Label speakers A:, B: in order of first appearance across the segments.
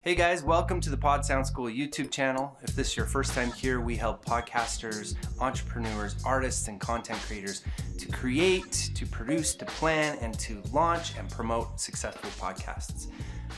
A: Hey guys, welcome to the Pod Sound School YouTube channel. If this is your first time here, we help podcasters, entrepreneurs, artists, and content creators to create, to produce, to plan, and to launch and promote successful podcasts.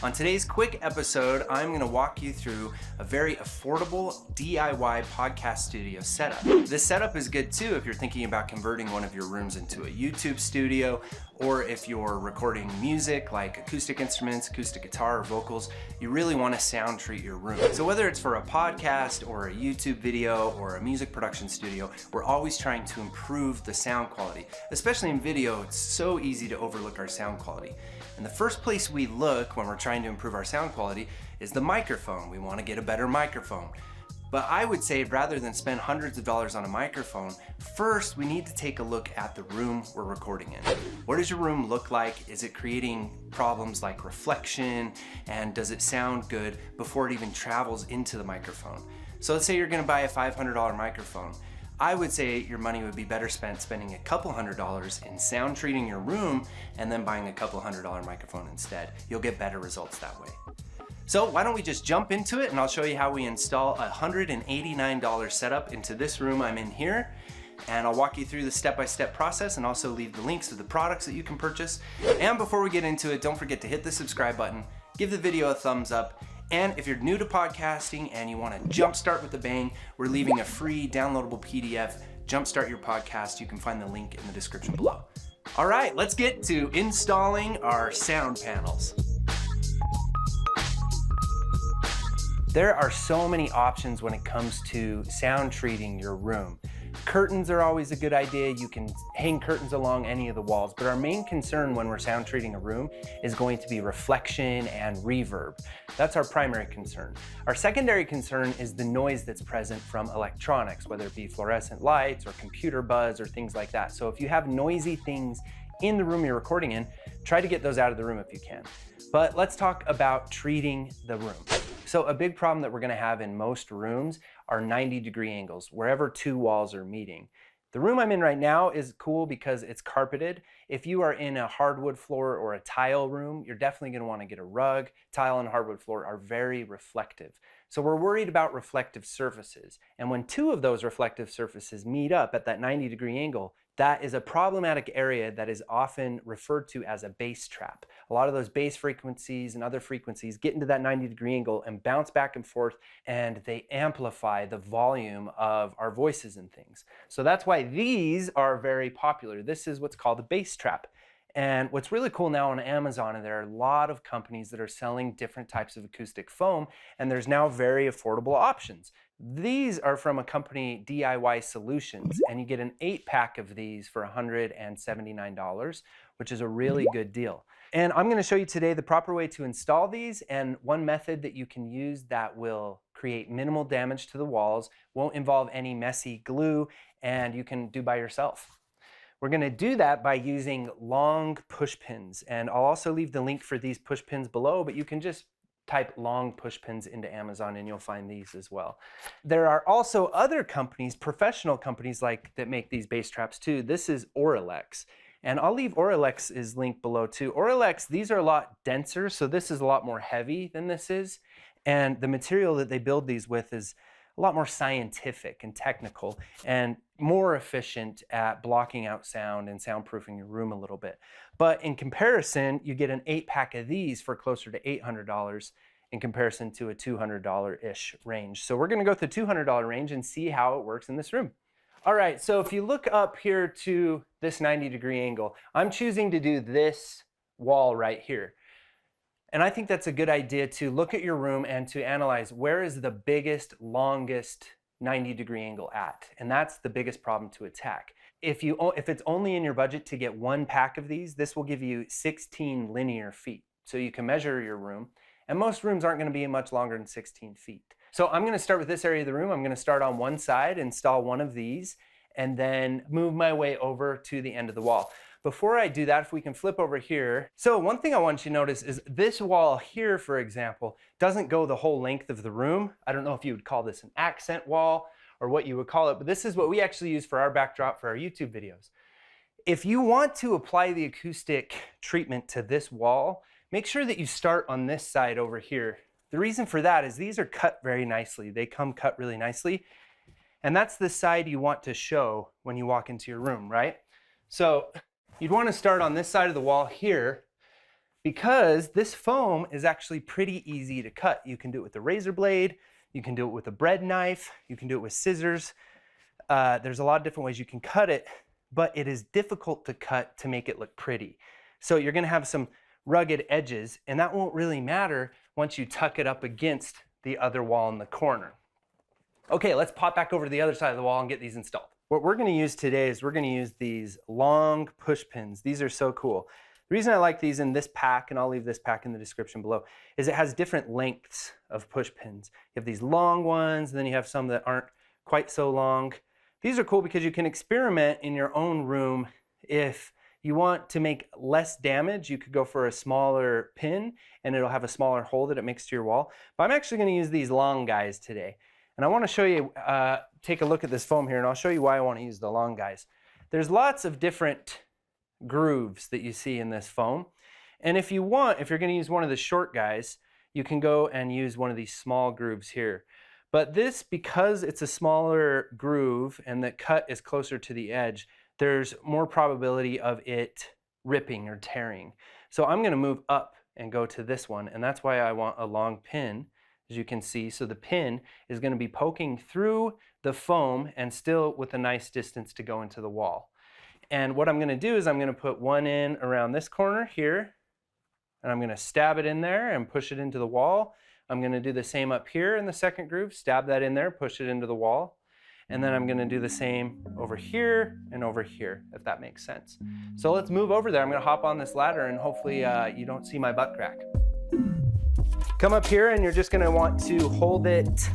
A: On today's quick episode, I'm going to walk you through a very affordable DIY podcast studio setup. This setup is good too if you're thinking about converting one of your rooms into a YouTube studio, or if you're recording music like acoustic instruments, acoustic guitar, or vocals. You really want to sound treat your room. So whether it's for a podcast or a YouTube video or a music production studio, we're always trying to improve the sound quality. Especially in video, it's so easy to overlook our sound quality. And the first place we look when we're trying to improve our sound quality is the microphone. We want to get a better microphone. But I would say rather than spend hundreds of dollars on a microphone, first we need to take a look at the room we're recording in. What does your room look like? Is it creating problems like reflection? And does it sound good before it even travels into the microphone? So let's say you're gonna buy a $500 microphone. I would say your money would be better spent spending a couple $100s in sound treating your room and then buying a couple $100 microphone instead. You'll get better results that way. So why don't we just jump into it and I'll show you how we install a $189 setup into this room I'm in here. And I'll walk you through the step-by-step process and also leave the links to the products that you can purchase. And before we get into it, don't forget to hit the subscribe button, give the video a thumbs up, and if you're new to podcasting and you want to jumpstart with a bang, we're leaving a free downloadable PDF, Jumpstart Your Podcast. You can find the link in the description below. All right, let's get to installing our sound panels. There are so many options when it comes to sound treating your room. Curtains are always a good idea. You can hang curtains along any of the walls, but our main concern when we're sound treating a room is going to be reflection and reverb. That's our primary concern. Our secondary concern is the noise that's present from electronics, whether it be fluorescent lights or computer buzz or things like that. So if you have noisy things in the room you're recording in, try to get those out of the room if you can. But let's talk about treating the room. So a big problem that we're gonna have in most rooms are 90-degree angles, wherever two walls are meeting. The room I'm in right now is cool because it's carpeted. If you are in a hardwood floor or a tile room, you're definitely gonna wanna get a rug. Tile and hardwood floor are very reflective. So we're worried about reflective surfaces. And when two of those reflective surfaces meet up at that 90-degree angle, that is a problematic area that is often referred to as a bass trap. A lot of those bass frequencies and other frequencies get into that 90-degree angle and bounce back and forth, and they amplify the volume of our voices and things. So that's why these are very popular. This is what's called a bass trap. And what's really cool now on Amazon, and there are a lot of companies that are selling different types of acoustic foam, and there's now very affordable options. These are from a company, DIY Solutions, and you get an 8-pack of these for $179, which is a really good deal. And I'm gonna show you today the proper way to install these, and one method that you can use that will create minimal damage to the walls, won't involve any messy glue, and you can do by yourself. We're gonna do that by using long push pins, and I'll also leave the link for these push pins below, but you can just type long push pins into Amazon and you'll find these as well. There are also other companies, professional companies that make these bass traps too. This is Auralex, and I'll leave Auralex's link below too. Auralex, these are a lot denser, so this is a lot more heavy than this is, and the material that they build these with is a lot more scientific and technical and more efficient at blocking out sound and soundproofing your room a little bit. But in comparison, you get an 8-pack of these for closer to $800 in comparison to a $200-ish range. So we're gonna go with the $200 range and see how it works in this room. All right, so if you look up here to this 90-degree angle, I'm choosing to do this wall right here. And I think that's a good idea to look at your room and to analyze where is the biggest, longest 90-degree angle at. And that's the biggest problem to attack. If it's only in your budget to get 1 pack of these, this will give you 16 linear feet. So you can measure your room. And most rooms aren't gonna be much longer than 16 feet. So I'm gonna start with this area of the room. I'm gonna start on one side, install one of these, and then move my way over to the end of the wall. Before I do that, if we can flip over here. So one thing I want you to notice is this wall here, for example, doesn't go the whole length of the room. I don't know if you would call this an accent wall or what you would call it, but this is what we actually use for our backdrop for our YouTube videos. If you want to apply the acoustic treatment to this wall, make sure that you start on this side over here The reason for that is these are cut very nicely. They come cut really nicely. And that's the side you want to show when you walk into your room, right? So you'd want to start on this side of the wall here, because this foam is actually pretty easy to cut. You can do it with a razor blade, you can do it with a bread knife, you can do it with scissors. There's a lot of different ways you can cut it, but it is difficult to cut to make it look pretty. So you're gonna have some rugged edges, and that won't really matter once you tuck it up against the other wall in the corner. Okay, let's pop back over to the other side of the wall and get these installed. What we're gonna use today is we're gonna use these long push pins. These are so cool. The reason I like these in this pack, and I'll leave this pack in the description below, is it has different lengths of push pins. You have these long ones, and then you have some that aren't quite so long. These are cool because you can experiment in your own room. If you want to make less damage, you could go for a smaller pin and it'll have a smaller hole that it makes to your wall. But I'm actually gonna use these long guys today. And I wanna show you, take a look at this foam here, and I'll show you why I wanna use the long guys. There's lots of different grooves that you see in this foam. And if you want, if you're gonna use one of the short guys, you can go and use one of these small grooves here. But this, because it's a smaller groove and the cut is closer to the edge, there's more probability of it ripping or tearing. So I'm gonna move up and go to this one, and that's why I want a long pin, as you can see. So the pin is gonna be poking through the foam and still with a nice distance to go into the wall. And what I'm gonna do is I'm gonna put one in around this corner here, and I'm gonna stab it in there and push it into the wall. I'm gonna do the same up here in the second groove, stab that in there, push it into the wall. And then I'm gonna do the same over here and over here, if that makes sense. So let's move over there. I'm gonna hop on this ladder and hopefully you don't see my butt crack. Come up here and you're just gonna want to hold it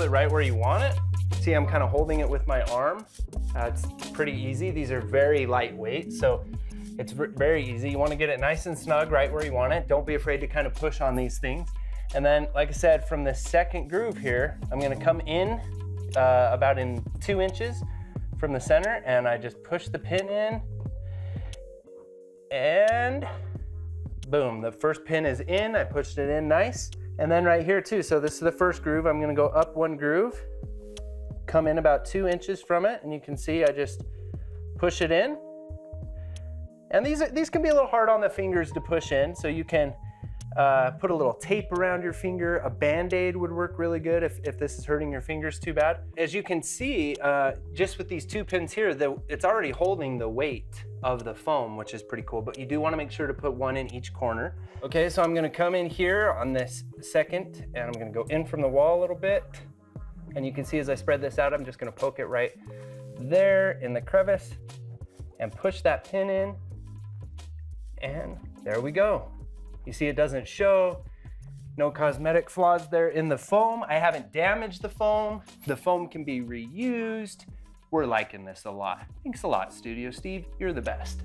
A: right where you want it. See, I'm kind of holding it with my arm. It's pretty easy. These are very lightweight, so it's very easy. You wanna get it nice and snug right where you want it. Don't be afraid to kind of push on these things. And then, like I said, from the second groove here, I'm gonna come in about in 2 inches from the center, and I just push the pin in, and boom, the first pin is in. I pushed it in nice. And then right here too, so this is the first groove. I'm gonna go up 1 groove, come in about 2 inches from it, and you can see I just push it in. And these can be a little hard on the fingers to push in, so you can put a little tape around your finger. A Band-Aid would work really good if this is hurting your fingers too bad. As you can see, just with these 2 pins here, it's already holding the weight of the foam, which is pretty cool, but you do want to make sure to put 1 in each corner. Okay, so I'm going to come in here on this second, and I'm going to go in from the wall a little bit. And you can see as I spread this out, I'm just going to poke it right there in the crevice and push that pin in, and there we go. You see it doesn't show, no cosmetic flaws there in the foam. I haven't damaged the foam. The foam can be reused. We're liking this a lot. Thanks a lot, Studio Steve. You're the best.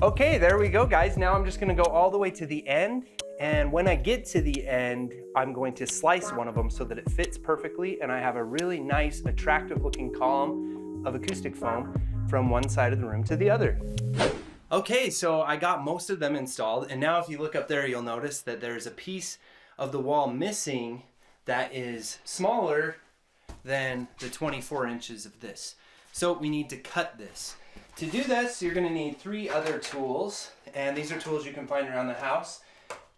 A: Okay, there we go, guys. Now I'm just gonna go all the way to the end. And when I get to the end, I'm going to slice one of them so that it fits perfectly. And I have a really nice, attractive looking column of acoustic foam from one side of the room to the other. Okay, so I got most of them installed, and now if you look up there, you'll notice that there's a piece of the wall missing that is smaller than the 24 inches of this. So we need to cut this. To do this, you're gonna need 3 other tools, and these are tools you can find around the house.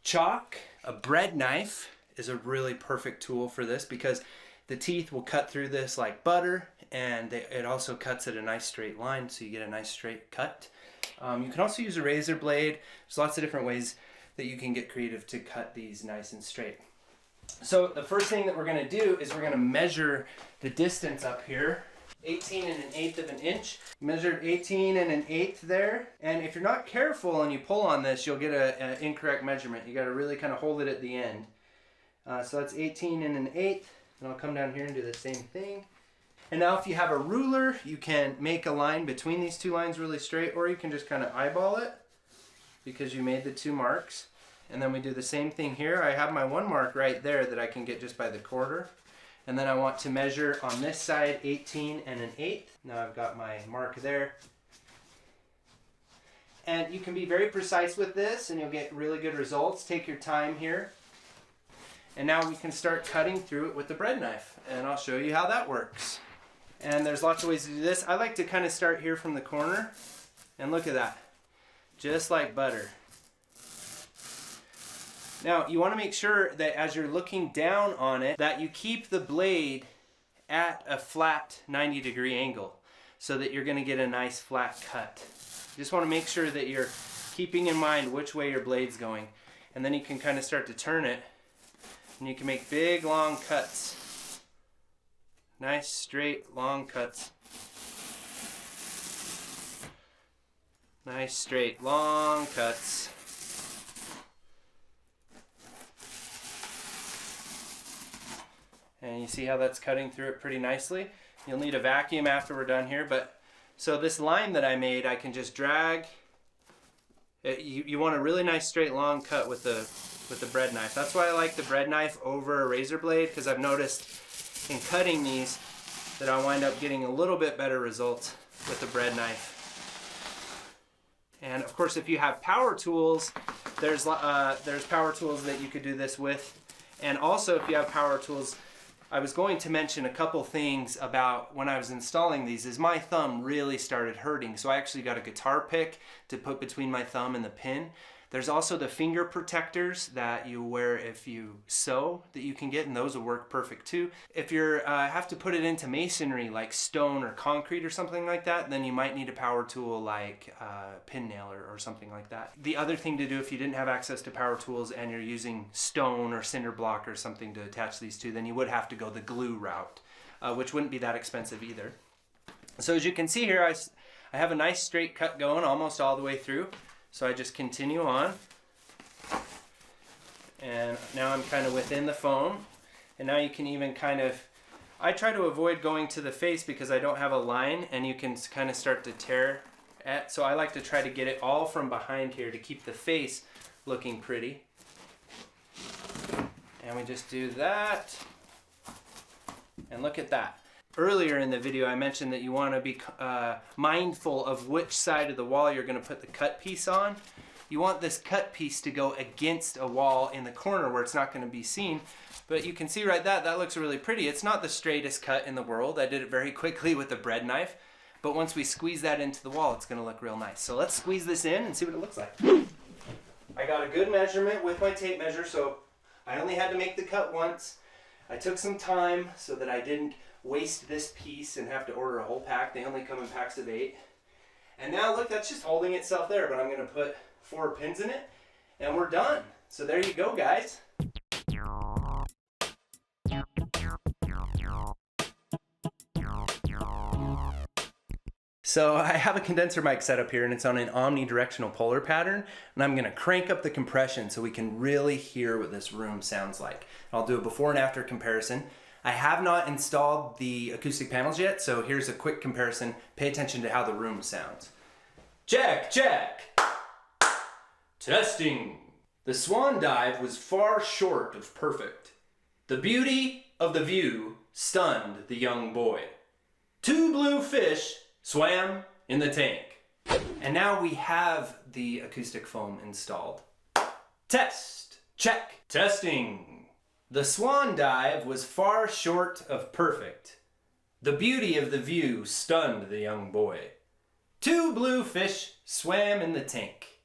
A: Chalk, a bread knife is a really perfect tool for this because the teeth will cut through this like butter, and it also cuts at a nice straight line, so you get a nice straight cut. You can also use a razor blade. There's lots of different ways that you can get creative to cut these nice and straight. So the first thing that we're going to do is we're going to measure the distance up here. 18 1/8 of an inch. Measured 18 1/8 there. And if you're not careful and you pull on this, you'll get an incorrect measurement. You got to really kind of hold it at the end. So that's 18 1/8. And I'll come down here and do the same thing. And now if you have a ruler, you can make a line between these 2 lines really straight, or you can just kind of eyeball it because you made the 2 marks. And then we do the same thing here. I have my 1 mark right there that I can get just by the quarter. And then I want to measure on this side 18 1/8. Now I've got my mark there. And you can be very precise with this and you'll get really good results. Take your time here. And now we can start cutting through it with the bread knife, and I'll show you how that works. And there's lots of ways to do this. I like to kind of start here from the corner, and look at that, just like butter. Now you want to make sure that as you're looking down on it, that you keep the blade at a flat 90-degree angle so that you're going to get a nice flat cut. You just want to make sure that you're keeping in mind which way your blade's going, and then you can kind of start to turn it, and you can make big long cuts. Nice straight long cuts. Nice straight long cuts. And you see how that's cutting through it pretty nicely. You'll need a vacuum after we're done here, but so this line that I made, I can just drag. You want a really nice straight long cut with the bread knife. That's why I like the bread knife over a razor blade, because I've noticed in cutting these that I wind up getting a little bit better results with the bread knife. And of course, if you have power tools, there's power tools that you could do this with. And also, if you have power tools, I was going to mention a couple things about when I was installing these, is my thumb really started hurting. So I actually got a guitar pick to put between my thumb and the pin. There's also the finger protectors that you wear if you sew that you can get, and those will work perfect too. If you have to put it into masonry like stone or concrete or something like that, then you might need a power tool like pin nailer or something like that. The other thing to do if you didn't have access to power tools and you're using stone or cinder block or something to attach these to, then you would have to go the glue route, which wouldn't be that expensive either. So as you can see here, I have a nice straight cut going almost all the way through. So I just continue on, and now I'm kind of within the foam, and now you can even kind of, I try to avoid going to the face because I don't have a line, and you can kind of start to tear at, so I like to try to get it all from behind here to keep the face looking pretty. And we just do that, and look at that. Earlier in the video, I mentioned that you want to be mindful of which side of the wall you're going to put the cut piece on. You want this cut piece to go against a wall in the corner where it's not going to be seen. But you can see right that looks really pretty. It's not the straightest cut in the world. I did it very quickly with the bread knife. But once we squeeze that into the wall, it's going to look real nice. So let's squeeze this in and see what it looks like. I got a good measurement with my tape measure, so I only had to make the cut once. I took some time so that I didn't waste this piece and have to order a whole pack. They only come in packs of 8. And now look, that's just holding itself there, but I'm going to put 4 pins in it and we're done. So there you go, guys. So I have a condenser mic set up here, and it's on an omnidirectional polar pattern, and I'm gonna crank up the compression so we can really hear what this room sounds like. I'll do a before and after comparison. I have not installed the acoustic panels yet, so here's a quick comparison. Pay attention to how the room sounds. Check, check. Testing. The swan dive was far short of perfect. The beauty of the view stunned the young boy. 2 blue fish swam in the tank. And now we have the acoustic foam installed. Test, check, testing. The swan dive was far short of perfect. The beauty of the view stunned the young boy. 2 blue fish swam in the tank.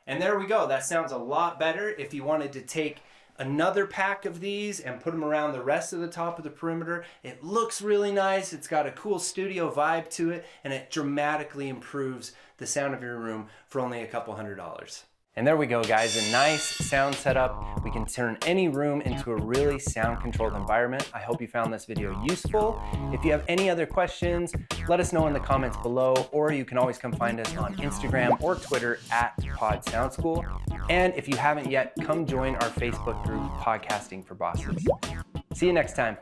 A: And there we go. That sounds a lot better. If you wanted to take another pack of these and put them around the rest of the top of the perimeter, it looks really nice. It's got a cool studio vibe to it, and it dramatically improves the sound of your room for only a couple $100. And there we go, guys, a nice sound setup. We can turn any room into a really sound controlled environment. I hope you found this video useful. If you have any other questions, let us know in the comments below, or you can always come find us on Instagram or Twitter at Pod Sound School. And if you haven't yet, come join our Facebook group, Podcasting for Bosses. See you next time.